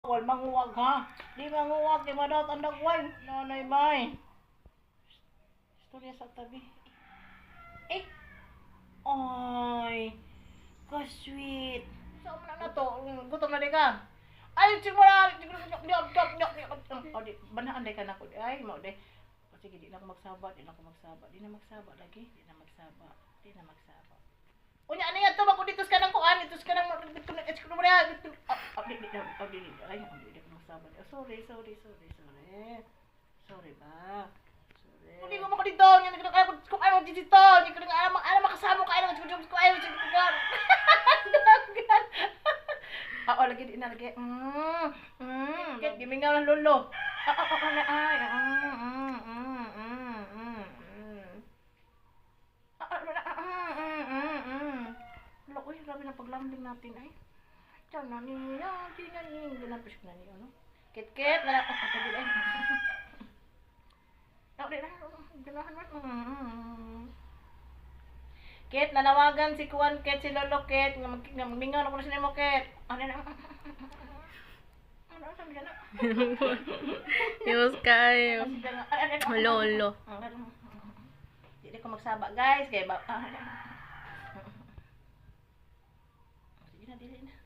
Wal manguwag ha. Di manguwag, di madot ang dagway. Nanay bay. Istorya sa tabi. Eh. Ay. Ka-sweet. Saan mo na to? Gutom na di ka. Ay, sigmura. Banahan day ka na ko. Ay, mo day. Sige, di na ako magsaba. Di na magsaba lagi. Di na magsaba. Unya, ano yan? Tumang ko dito ka ng kuan. Dito ka ng... Ay, hindi ko magsaba. Sorry ba? Hindi ko makadito. Kung ayaw mo dito. Ayaw makasama ka. Ayaw Oo, lagi di na lagi. Kaya gimingaw ng lolo. Uy, grabe na paglambing natin ay. Diyan na niya, ginapis na niya, ano? Kit-kit, na Kit, nanawagan si Kuan Kit, si Lolo Kit, magmingaw na ko na sila mo Kit. Ano na? Ano sabi na? Yus kayo. Lolo. Hindi ko magsaba guys, kaya ba? Sige na, dili na.